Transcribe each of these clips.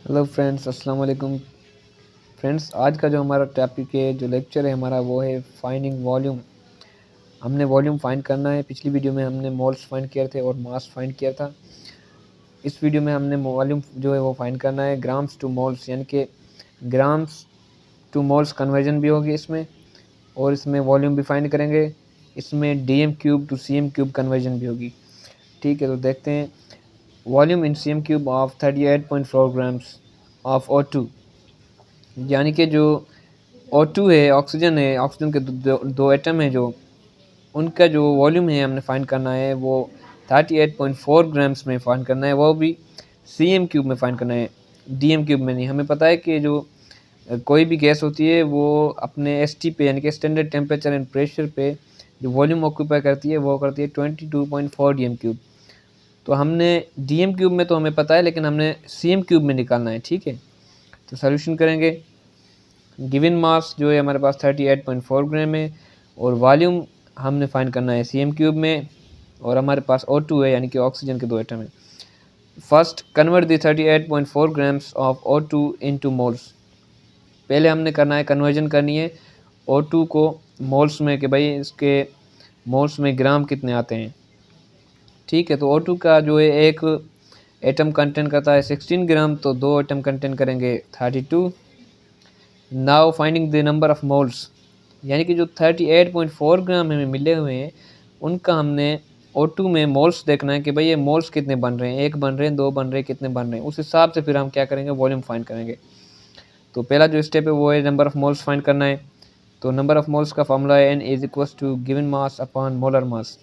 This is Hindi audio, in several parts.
हेलो फ्रेंड्स, अस्सलाम वालेकुम। फ्रेंड्स, आज का जो हमारा टॉपिक है, जो लेक्चर है हमारा, वो है फाइंडिंग वॉल्यूम। हमने वॉल्यूम फाइंड करना है। पिछली वीडियो में हमने मोल्स फाइंड किए थे और मास फाइंड किया था। इस वीडियो में हमने वॉल्यूम जो है वो फाइंड करना है ग्राम्स टू मोल्स, यानी कि ग्राम्स टू मोल्स कन्वर्जन भी होगी इसमें, और इसमें वॉल्यूम भी फाइंड करेंगे। इसमें DM cube two CM cube conversion भी होगी। ठीक है, तो देखते हैं। Volume in CM cube of 38.4 grams of O2, यानी कि जो O2 है, ऑक्सीजन है, ऑक्सीजन के दो एटम है, जो उनका जो वॉल्यूम है हमने फाइंड करना है, वो 38.4 ग्राम्स में फाइंड करना है। वो भी सीएम क्यूब में फाइंड करना है, डीएम क्यूब में नहीं। हमें पता है कि जो कोई भी गैस होती है वो अपने एसटी पे, यानी कि स्टैंडर्ड टेम्परेचर एंड प्रेशर पे जो वॉल्यूम ऑक्यूपाई करती है वो करती है 22.4 डीएम क्यूब। तो हमने डीएम क्यूब में तो हमें पता है, लेकिन हमने सीएम क्यूब में निकालना है। ठीक है, तो सोल्यूशन करेंगे। गिवन मास जो है हमारे पास 38.4 ग्राम है, और वॉल्यूम हमने फाइंड करना है सीएम क्यूब में, और हमारे पास O2 है, यानी कि ऑक्सीजन के दो एटम है। First convert the 38.4 grams of O2 into moles. पहले हमने करना है, कन्वर्जन करनी है O2 को मोल्स में, कि भाई इसके मोल्स में ग्राम कितने आते हैं। ठीक है, तो O2 का जो है एक एटम कंटेंट करता है 16 ग्राम, तो दो एटम कंटेंट करेंगे 32। Now finding the number of moles, यानी कि जो 38.4 ग्राम हमें मिले हुए हैं उनका हमने O2 में मोल्स देखना है कि भाई ये मोल्स कितने बन रहे हैं, एक बन रहे हैं, दो बन रहे हैं, कितने बन रहे हैं। उस हिसाब से फिर हम क्या करेंगे, वॉल्यूम फाइंड करेंगे। तो पहला जो स्टेप है वो है नंबर ऑफ मोल्स फाइंड करना है। तो नंबर ऑफ मोल्स का फॉर्मूला है N is equals to given mass upon molar mass,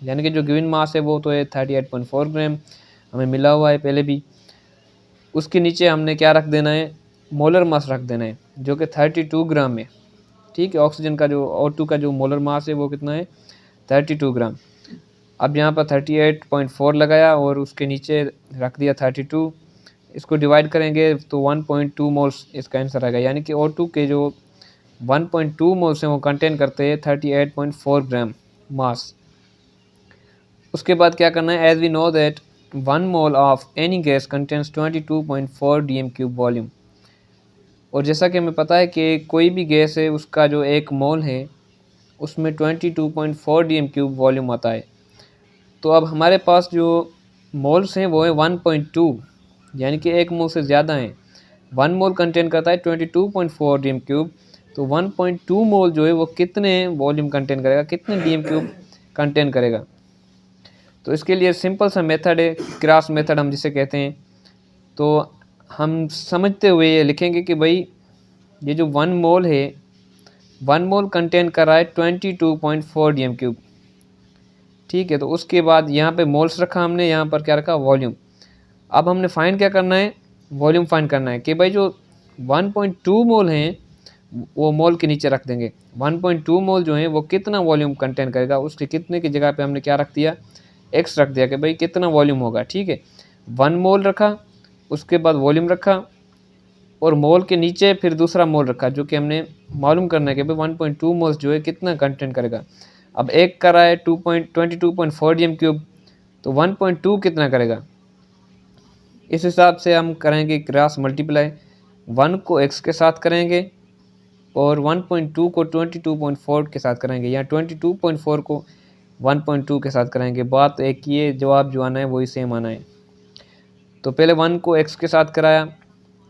यानी कि जो गिवन मास है वो तो है 38.4 ग्राम, हमें मिला हुआ है पहले भी। उसके नीचे हमने क्या रख देना है, मोलर मास रख देना है, जो कि 32 ग्राम है। ठीक है, ऑक्सीजन का जो O2 का जो मोलर मास है वो कितना है, 32 ग्राम। अब यहाँ पर 38.4 लगाया और उसके नीचे रख दिया 32। इसको डिवाइड करेंगे तो 1.2 मोल्स इसका आंसर आएगा, यानी कि O2 के जो 1.2 मोल्स हैं वो कंटेन करते हैं 38.4 ग्राम मास। उसके बाद क्या करना है, as we know that 1 mole of any gas contains 22.4 DM cube volume. और जैसा कि हमें पता है कि कोई भी गैस है उसका जो एक मोल है उसमें 22.4 डीएम क्यूब वॉल्यूम आता है। तो अब हमारे पास जो मोल्स हैं वो है 1.2, यानी कि एक मोल से ज़्यादा है। 1 मोल कंटेन करता है 22.4 डीएम क्यूब, तो 1.2 मोल जो है वो कितने वॉल्यूम कंटेन करेगा, कितने डीएम क्यूब कंटेन करेगा। तो इसके लिए सिंपल सा मेथड है, क्रॉस मेथड हम जिसे कहते हैं। तो हम समझते हुए ये लिखेंगे कि भाई ये जो 1 मोल है, 1 मोल कंटेन कर रहा है 22.4 डीएम क्यूब। ठीक है, तो उसके बाद यहाँ पे मोल्स रखा हमने, यहाँ पर क्या रखा, वॉल्यूम। अब हमने फाइंड क्या करना है, वॉल्यूम फाइंड करना है कि भाई जो 1.2 मोल हैं वो मोल के नीचे रख देंगे। 1.2 मोल जो है वो कितना वॉल्यूम कंटेन करेगा, उसके कितने की जगह पे हमने क्या रख दिया, एक्स रख दिया कि भाई कितना वॉल्यूम होगा। ठीक है, 1 मोल रखा, उसके बाद वॉल्यूम रखा, और मोल के नीचे फिर दूसरा मोल रखा, जो कि हमने मालूम करना है कि भाई 1.2 मोल्स जो है कितना कंटेंट करेगा। अब एक कर रहा है 22.4 डीएम क्यूब, तो 1.2 कितना करेगा। इस हिसाब से हम करेंगे क्रॉस मल्टीप्लाई, 1 को x के साथ करेंगे और 1.2 को 22.4 के साथ करेंगे, या 22.4 को 1.2 के साथ करेंगे। बात एक ही है, जवाब जो आना है वही सेम आना है। तो पहले 1 को x के साथ कराया,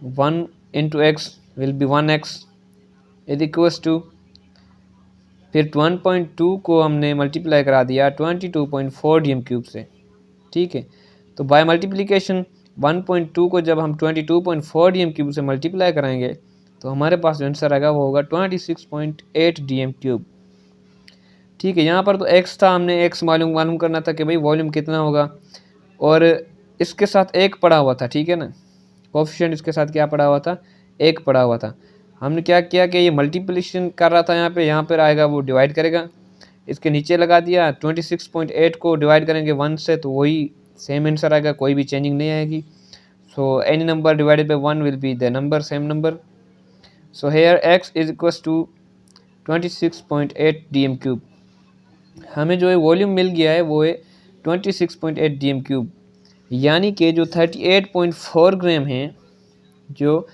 1 into X will be 1x is equals to, फिर 1.2 को हमने मल्टीप्लाई करा दिया 22.4 डीएम क्यूब से। ठीक है, तो बाय मल्टीप्लिकेशन 1.2 को जब हम 22.4 डीएम क्यूब से मल्टीप्लाई कराएंगे तो हमारे पास जो आंसर आएगा वो होगा 26.8 डीएम क्यूब। ठीक है, यहाँ पर तो x था, हमने x मालूम करना था कि भाई वॉल्यूम कितना होगा, और इसके साथ एक पड़ा हुआ था। ठीक है ना, कोफिशिएंट इसके साथ क्या पड़ा हुआ था, एक पड़ा हुआ था। हमने क्या किया कि ये मल्टीप्लिकेशन कर रहा था, यहाँ पर आएगा वो डिवाइड करेगा, इसके नीचे लगा दिया। 26.8 को डिवाइड करेंगे 1 से तो वही सेम आंसर आएगा, कोई भी चेंजिंग नहीं आएगी। So any number divided by 1 will be the number, same number. So here x is equals to 26.8 DM cube. हमें जो है वॉल्यूम मिल गया है वो है 26.8 डीएम क्यूब, यानी कि जो 38.4 ग्राम है जो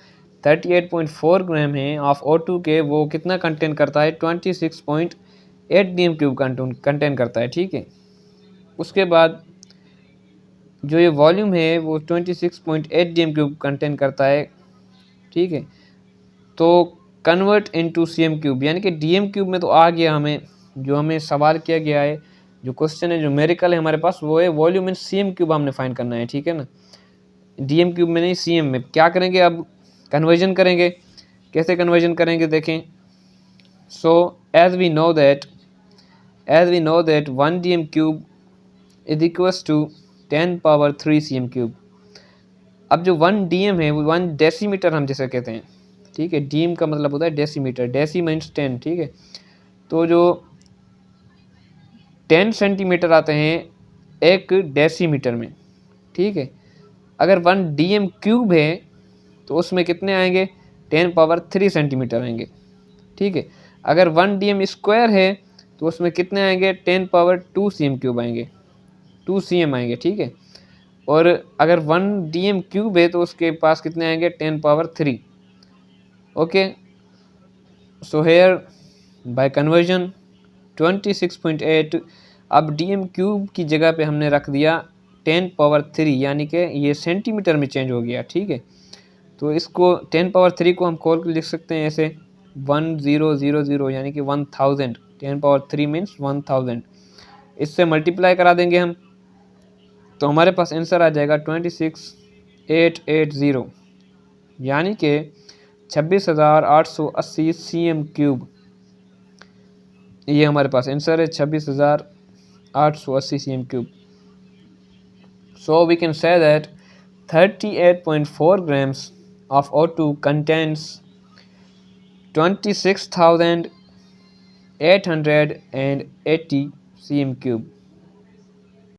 38.4 ग्राम है ऑफ O2 के, वो कितना कंटेन करता है, 26.8 DM³ कंटेन करता है, ठीक है। उसके बाद जो ये वॉल्यूम है वो 26.8 DM³ कंटेन करता है, ठीक है। तो कन्वर्ट इनटू CM³, यानी कि DM³ में तो आ गया हमें, जो हमें सवाल किया गया है, जो क्वेश्चन है, जो न्यूमेरिकल है हमारे पास, वो है वॉल्यूम इन CM³ हमने फाइंड करना है, ठीक है ना। DM³ में नहीं, CM में। क्या करेंगे अब, कन्वर्जन करेंगे। कैसे कन्वर्जन करेंगे देखें। So as we know that 1 DM³ is equals to 10⁻³ CM³। अब जो 1 DM है वो 1 डेसीमीटर हम जैसे कहते हैं, ठीक है। DM का मतलब होता है डेसीमीटर, डेसी मीन्स 10, ठीक है। तो जो 10 सेंटीमीटर आते हैं एक डेसीमीटर में, ठीक है। अगर 1 DM³ है तो उसमें कितने आएंगे, 10⁻³ सेंटीमीटर आएंगे, ठीक है। अगर 1 DM² है तो उसमें कितने आएंगे, 10⁻² CM³ आएंगे, 2 CM आएंगे, ठीक है। और अगर 1 DM³ है तो उसके पास कितने आएंगे, 10⁻³ okay. So here bye conversion 26.8, अब DM³ की जगह पे हमने रख दिया 10⁻³, यानी कि ये सेंटीमीटर में चेंज हो गया, ठीक है। तो इसको 10⁻³ को हम खोल के लिख सकते हैं ऐसे 1000, यानी कि 1000, 10⁻³ मीन्स 1000। इससे मल्टीप्लाई करा देंगे हम, तो हमारे पास आंसर आ जाएगा 26880, यानी कि 26,880 CM³। ये हमारे पास आंसर है 26,880 CM³। So we can say that 38.4 grams of O2 contains 26,880 CM³